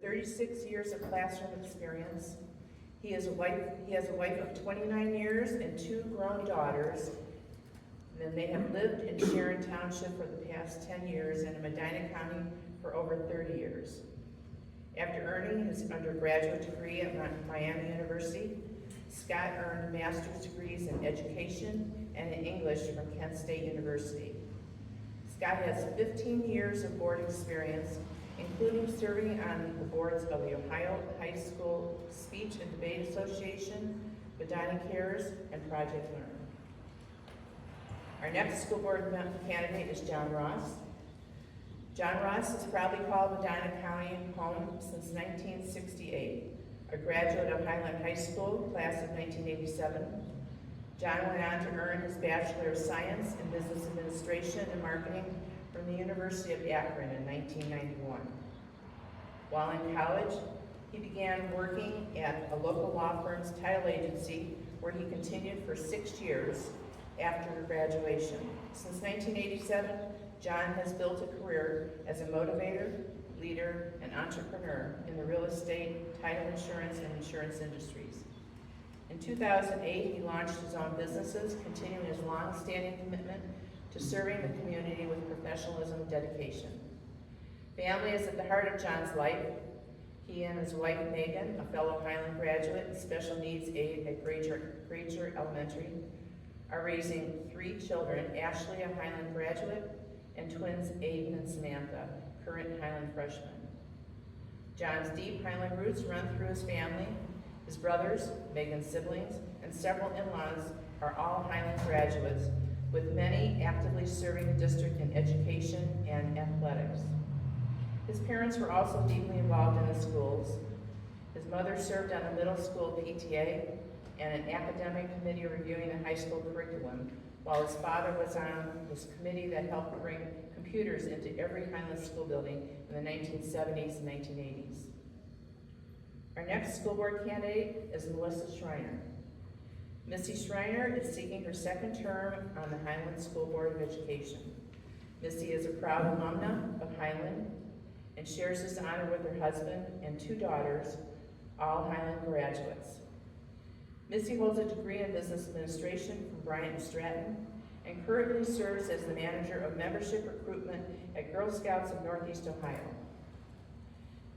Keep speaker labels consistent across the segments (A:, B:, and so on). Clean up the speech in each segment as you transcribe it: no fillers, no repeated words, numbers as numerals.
A: 36 years of classroom experience. He has a wife of 29 years and 2 grown daughters. Then they have lived in Sharon Township for the past 10 years and in Medina County for over 30 years. After earning his undergraduate degree at Miami University, Scott earned master's degrees in education and in English from Kent State University. Scott has 15 years of board experience, including serving on the boards of the Ohio High School Speech and Debate Association, Medina Cares, and Project Learn. Our next school board candidate is John Ross. John Ross has proudly called Medina County home since 1968. A graduate of Highland High School, class of 1987. John went on to earn his Bachelor of Science in Business Administration and Marketing from the University of Akron in 1991. While in college, he began working at a local law firm's title agency where he continued for 6 years after graduation. Since 1987, John has built a career as a motivator, leader, and entrepreneur in the real estate, title insurance, and insurance industries. In 2008, he launched his own businesses, continuing his long-standing commitment to serving the community with professionalism and dedication. Family is at the heart of John's life. He and his wife, Megan, a fellow Highland graduate and special needs aide at Granger Elementary, are raising 3 children, Ashley, a Highland graduate, and twins Aiden and Samantha, current Highland freshmen. John's deep Highland roots run through his family. His brothers, Megan's siblings, and several in-laws are all Highland graduates, with many actively serving the district in education and athletics. His parents were also deeply involved in the schools. His mother served on the middle school PTA and an academic committee reviewing the high school curriculum, while his father was on this committee that helped bring computers into every Highland school building in the 1970s and 1980s. Our next school board candidate is Melissa Schreiner. Missy Schreiner is seeking her 2nd term on the Highland School Board of Education. Missy is a proud alumna of Highland and shares this honor with her husband and 2 daughters, all Highland graduates. Missy holds a degree in business administration from Bryant and Stratton and currently serves as the manager of membership recruitment at Girl Scouts of Northeast Ohio.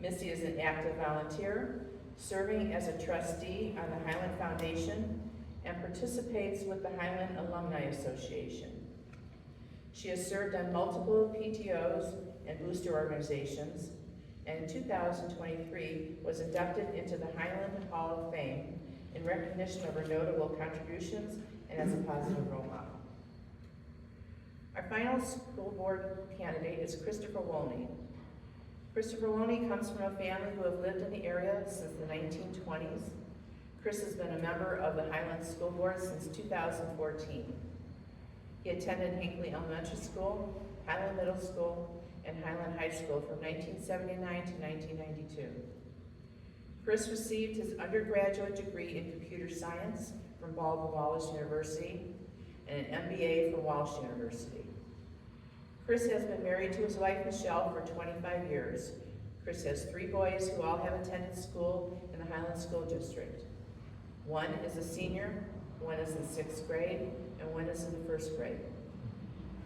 A: Missy is an active volunteer, serving as a trustee on the Highland Foundation and participates with the Highland Alumni Association. She has served on multiple PTOs and booster organizations, and in 2023 was inducted into the Highland Hall of Fame in recognition of her notable contributions and as a positive role model. Our final school board candidate is Christopher Wolney. Christopher Wolney comes from a family who have lived in the area since the 1920s. Chris has been a member of the Highland School Board since 2014. He attended Hinckley Elementary School, Highland Middle School, and Highland High School from 1979 to 1992. Chris received his undergraduate degree in computer science from Baldwin Wallace University and an MBA from Walsh University. Chris has been married to his wife Michelle for 25 years. Chris has 3 boys who all have attended school in the Highland School District. One is a senior, one is in 6th grade, and one is in the 1st grade.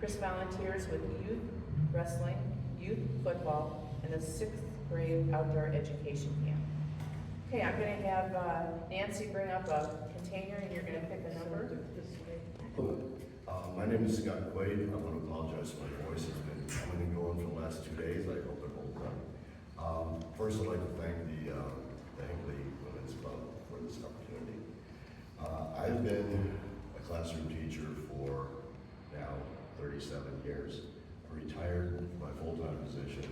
A: Chris volunteers with youth wrestling, youth football, and a 6th grade outdoor education camp. Okay, I'm going to have Nancy bring up a container and you're going to pick a number.
B: My name is Scott Quaid. I want to apologize for my voice. It's been coming and going for the last 2 days. I hope it holds up. First, I'd like to thank the Hinckley Women's Club for this opportunity. I've been a classroom teacher for now 37 years. I retired my full-time position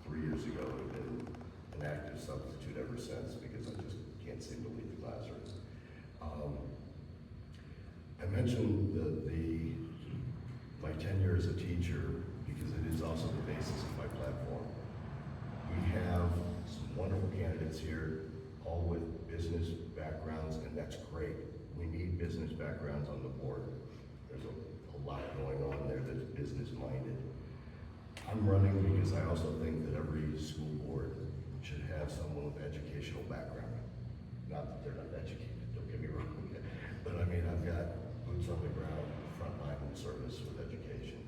B: 3 years ago and been an active substitute ever since because I just can't seem to leave the classroom. I mentioned my tenure as a teacher because it is also the basis of my platform. We have some wonderful candidates here, all with business backgrounds, and that's great. We need business backgrounds on the board. There's a lot going on there that's business-minded. I'm running because I also think that every school board should have someone with educational background. Not that they're not educated, don't get me wrong, but I mean, I've got boots on the ground, frontline service with education.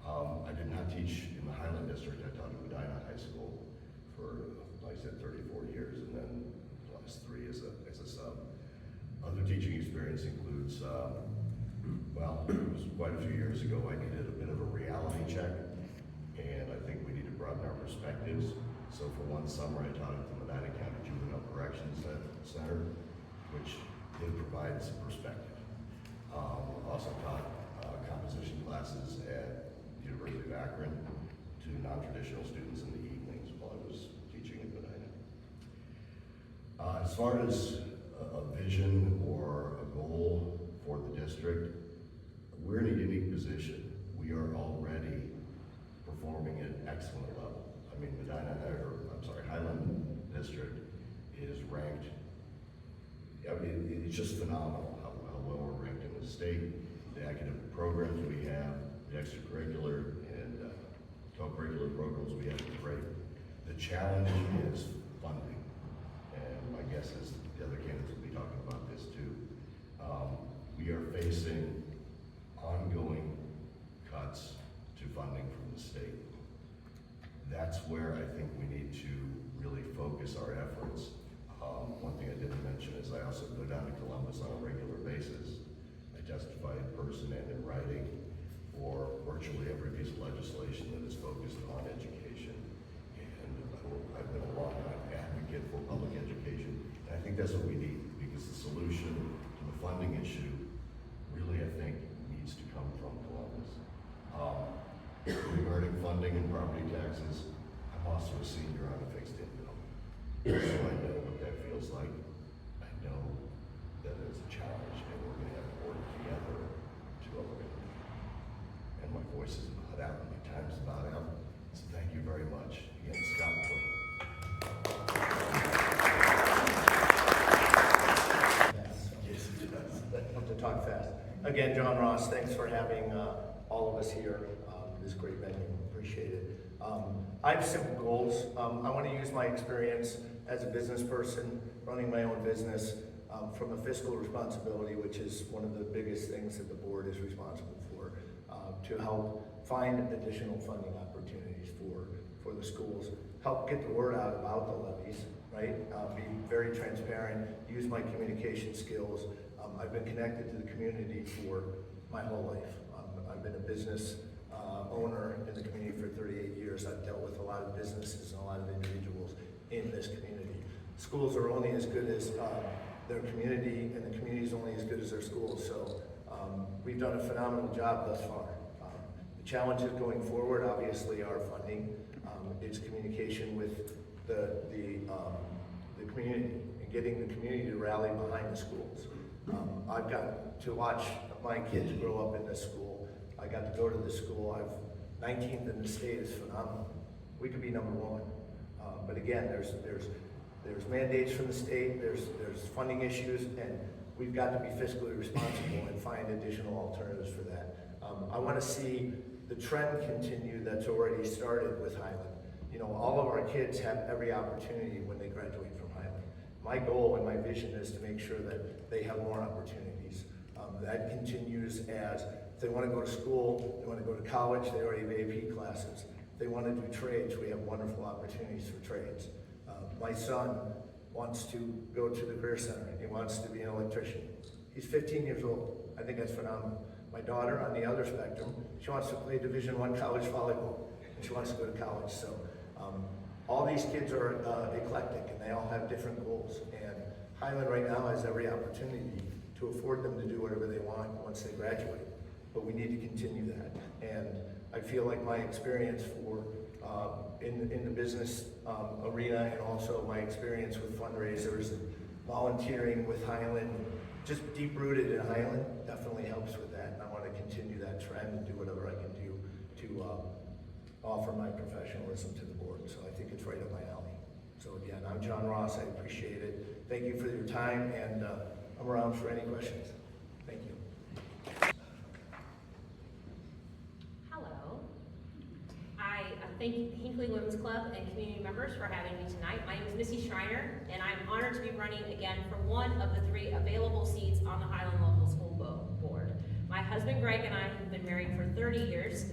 B: I did not teach in the Highland district. I taught at Medina High School for, like I said, 34 years, and then the last 3 as a sub. Other teaching experience includes, well, it was quite a few years ago, I needed a bit of a reality check, and I think we need to broaden our perspectives. So for one summer, I taught at the Medina County Juvenile Corrections Center, which did provide some perspective. Also taught composition classes at the University of Akron to non-traditional students in the evenings while I was teaching at Medina. As far as a vision or a goal for the district, we're in a unique position. We are already performing at an excellent level. I mean, Highland District is ranked, I mean, it's just phenomenal how well we're ranked in the state. The academic programs we have, the extracurricular and co-curricular programs we have are great. The challenge is funding. And my guess is the other candidates will be talking about this too. We are facing ongoing cuts to funding from the state. That's where I think we need to really focus our efforts. One thing I didn't mention is I also go down to Columbus on a regular basis. I testify in person and in writing for virtually every piece of legislation that is focused on education. And I've been a long-time advocate for public education. And I think that's what we need, because the solution to the funding issue really, I think, needs to come from Columbus. Regarding funding and property taxes, I'm also a senior on a fixed income. So I know what that feels like. I know that it's a challenge, and we're going to have to work together to overcome it. And my voice is about out, and my time's about out. So thank you very much. Again, Scott Quinn. Yes, it does.
C: I have to talk fast. Again, John Ross, thanks for having all of us here. This great venue, appreciate it. I have simple goals. I want to use my experience as a business person, running my own business, from a fiscal responsibility, which is one of the biggest things that the board is responsible for, to help find additional funding opportunities for the schools, help get the word out about the levies, right? Be very transparent, use my communication skills. I've been connected to the community for my whole life. I've been a business owner in the community for 38 years. I've dealt with a lot of businesses and a lot of individuals in this community. Schools are only as good as their community, and the community is only as good as their schools. So we've done a phenomenal job thus far. The challenges going forward, obviously, are funding. It's communication with the community and getting the community to rally behind the schools. I've got to watch my kids grow up in this school. I got to go to this school. 19th in the state is phenomenal. We could be number 1. But again, there's mandates from the state, there's funding issues, and we've got to be fiscally responsible and find additional alternatives for that. I want to see the trend continue that's already started with Highland. You know, all of our kids have every opportunity when they graduate from Highland. My goal and my vision is to make sure that they have more opportunities. That continues as if they want to go to school, they want to go to college, they already have AP classes. If they want to do trades, we have wonderful opportunities for trades. My son wants to go to the Career Center. He wants to be an electrician. He's 15 years old. I think that's phenomenal. My daughter, on the other spectrum, she wants to play Division I college volleyball, and she wants to go to college. So all these kids are eclectic, and they all have different goals. And Highland right now has every opportunity to afford them to do whatever they want once they graduate. But we need to continue that. And I feel like my experience in the business arena, and also my experience with fundraisers and volunteering with Highland, just deep rooted in Highland, definitely helps with that. And I want to continue that trend and do whatever I can do to offer my professionalism to the board. So I think it's right up my alley. So again, I'm John Ross. I appreciate it. Thank you for your time, and I'm around for any questions. Thank you.
D: Hello. I Thank you, Hinckley Women's Club and community members for having me tonight. My name is Missy Schreiner, and I'm honored to be running again for one of the 3 available seats on the Highland Local School Board. My husband Greg and I have been married for 30 years.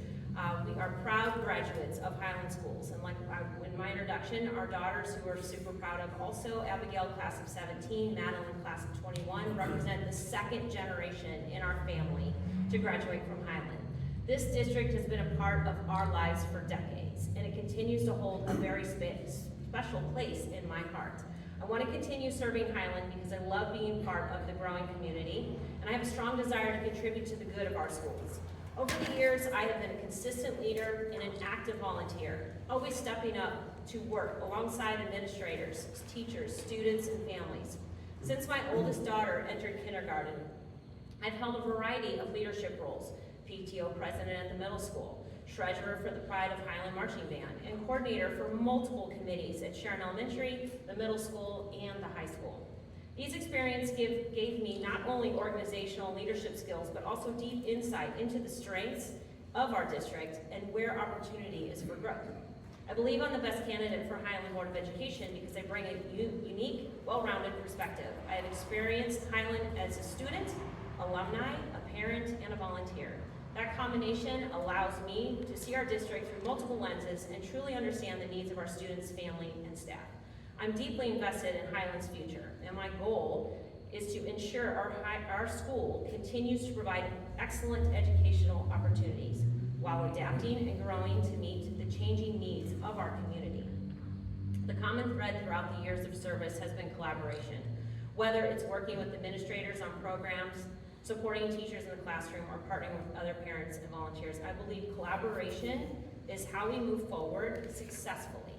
D: We are proud graduates of Highland Schools, and like in my introduction, our daughters, who we're super proud of also, Abigail, class of 17, Madeline, class of 21, represent the 2nd generation in our family to graduate from Highland. This district has been a part of our lives for decades, and it continues to hold a very special place in my heart. I want to continue serving Highland because I love being part of the growing community, and I have a strong desire to contribute to the good of our schools. Over the years, I have been a consistent leader and an active volunteer, always stepping up to work alongside administrators, teachers, students, and families. Since my oldest daughter entered kindergarten, I've held a variety of leadership roles: PTO president at the middle school, treasurer for the Pride of Highland Marching Band, and coordinator for multiple committees at Sharon Elementary, the middle school, and the high school. These experiences gave me not only organizational leadership skills, but also deep insight into the strengths of our district and where opportunity is for growth. I believe I'm the best candidate for Highland Board of Education because I bring a unique, well-rounded perspective. I have experienced Highland as a student, alumni, a parent, and a volunteer. That combination allows me to see our district through multiple lenses and truly understand the needs of our students, family, and staff. I'm deeply invested in Highland's future, and my goal is to ensure our school continues to provide excellent educational opportunities while adapting and growing to meet the changing needs of our community. The common thread throughout the years of service has been collaboration, whether it's working with administrators on programs, supporting teachers in the classroom, or partnering with other parents and volunteers. I believe collaboration is how we move forward successfully.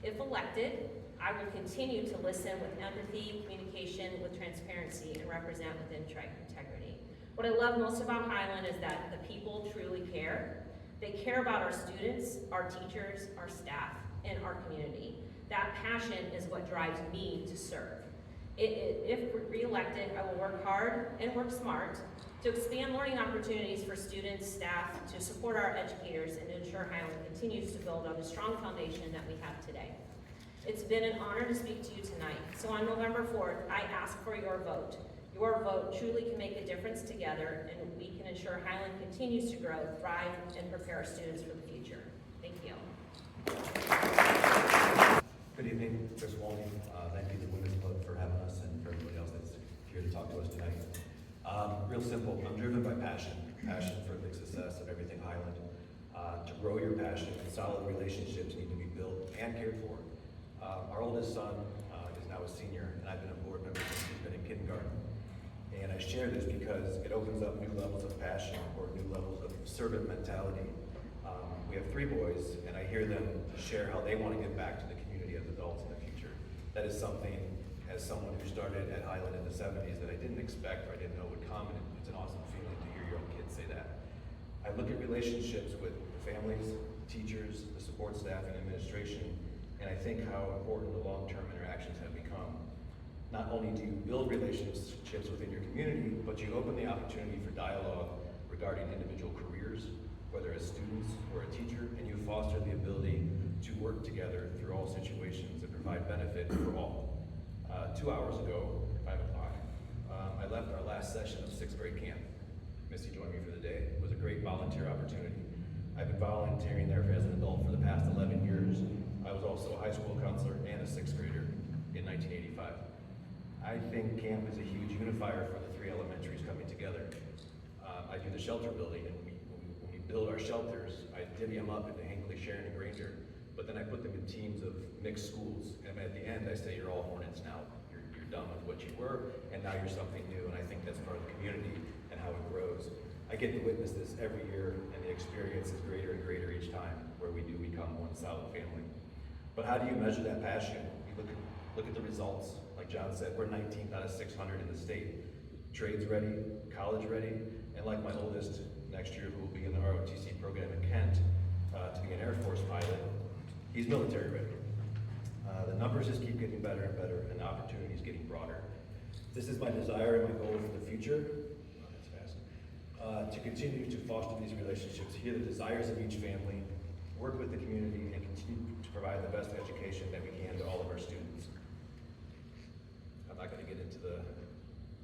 D: If elected, I will continue to listen with empathy, communication with transparency, and represent with integrity. What I love most about Highland is that the people truly care. They care about our students, our teachers, our staff, and our community. That passion is what drives me to serve. If re-elected, I will work hard and work smart to expand learning opportunities for students, staff, to support our educators, and to ensure Highland continues to build on the strong foundation that we have today. It's been an honor to speak to you tonight. So on November 4th, I ask for your vote. Your vote truly can make a difference together, and we can ensure Highland continues to grow, thrive, and prepare our students for the future. Thank you.
E: Good evening, Chris Walney. Thank you to the Women's Club for having us and for everybody else that's here to talk to us tonight. Real simple, I'm driven by passion for the success of everything Highland. To grow your passion, solid relationships need to be built and cared for. Our oldest son is now a senior, and I've been a board member since he's been in kindergarten. And I share this because it opens up new levels of passion or new levels of servant mentality. We have 3 boys, and I hear them share how they want to give back to the community as adults in the future. That is something, as someone who started at Highland in the 70s, that I didn't expect or I didn't know would come, and it's an awesome feeling to hear your own kids say that. I look at relationships with families, teachers, the support staff, and administration, and I think how important the long-term interactions have become. Not only do you build relationships within your community, but you open the opportunity for dialogue regarding individual careers, whether as students or a teacher, and you foster the ability to work together through all situations and provide benefit for all. 2 hours ago, 5 o'clock, I left our last session of 6th grade camp. Missy joined me for the day. It was a great volunteer opportunity. I've been volunteering there as an adult for the past 11 years. I was also a high school counselor and a 6th grader in 1985. I think camp is a huge unifier for the 3 elementaries coming together. I do the shelter building, and when we build our shelters, I divvy them up into Hinckley, Sharon, and Granger, but then I put them in teams of mixed schools, and at the end I say, you're all Hornets now. You're done with what you were, and now you're something new, and I think that's part of the community and how it grows. I get to witness this every year, and the experience is greater and greater each time, where we do become one solid family. But how do you measure that passion? You look at the results. Like John said, we're 19th out of 600 in the state. Trades ready, college ready, and like my oldest next year, who will be in the ROTC program in Kent to be an Air Force pilot, he's military ready. The numbers just keep getting better and better, and the opportunities getting broader. This is my desire and my goal for the future. To continue to foster these relationships, hear the desires of each family, work with the community, and continue to provide the best education that we can to all of our students. I'm not gonna get into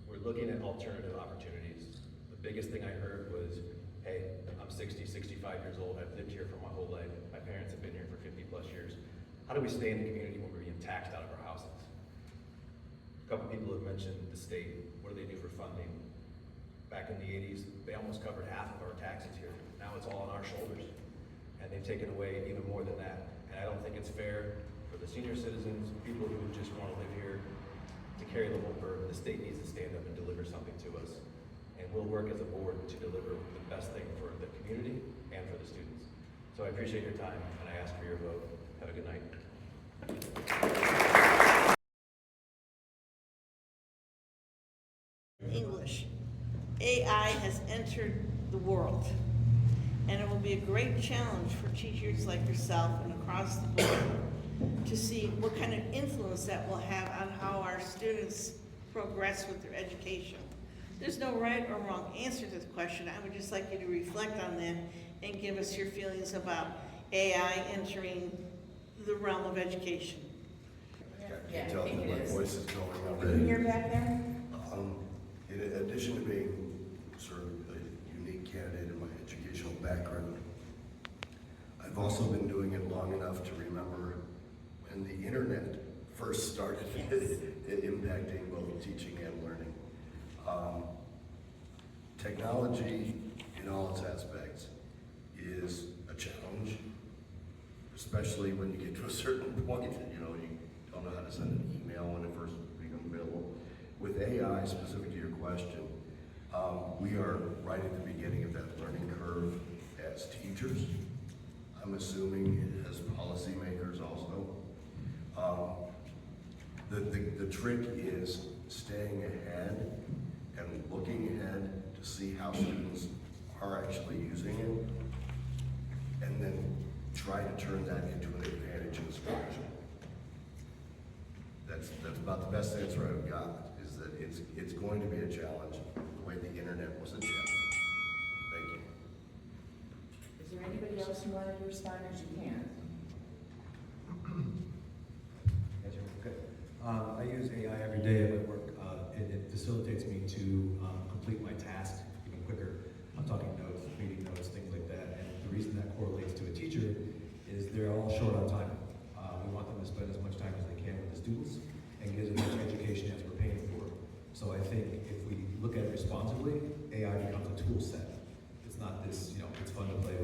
E: we're looking at alternative opportunities. The biggest thing I heard was, hey, I'm 60, 65 years old, I've lived here for my whole life, my parents have been here for 50 plus years. How do we stay in the community when we're being taxed out of our houses? A couple people have mentioned the state, what do they do for funding? Back in the 80s, they almost covered half of our taxes here. Now it's all on our shoulders. And they've taken away even more than that. And I don't think it's fair for the senior citizens, people who just want to live here, to carry the whole burden. The state needs to stand up and deliver something to us. And we'll work as a board to deliver the best thing for the community and for the students. So I appreciate your time, and I ask for your vote. Have a good night.
F: English. AI has entered the world, and it will be a great challenge for teachers like yourself and across the board to see what kind of influence that will have on how our students progress with their education. There's no right or wrong answer to the question. I would just like you to reflect on that and give us your feelings about AI entering the realm of education.
B: I
A: Yeah,
B: can
A: I
B: tell
A: think
B: that
A: it
B: my
A: is.
B: voice is going
A: Can you
B: already.
A: hear back there?
B: In addition to being sort of a unique candidate in my educational background, I've also been doing it long enough to remember when the internet first started impacting both teaching and learning. Technology in all its aspects is a challenge, especially when you get to a certain point, you don't know how to send an email when it first becomes available. With AI, specific to your question, we are right at the beginning of that learning curve as teachers. I'm assuming as policymakers also. The trick is staying ahead and looking ahead to see how students are actually using it, and then try to turn that into an advantage in instruction. That's about the best answer I've got, is that it's going to be a challenge, the way the internet was a challenge. Thank you.
A: Is there anybody else who wanted to respond, as you can?
E: Okay. I use AI every day at my work. It facilitates me to complete my task even quicker. I'm talking notes, meeting notes, things like that. And the reason that correlates to a teacher is they're all short on time. We want them to spend as much time as they can with the students and get as much education as we're paying for. So I think if we look at it responsibly, AI becomes a tool set. It's not this, it's fun to play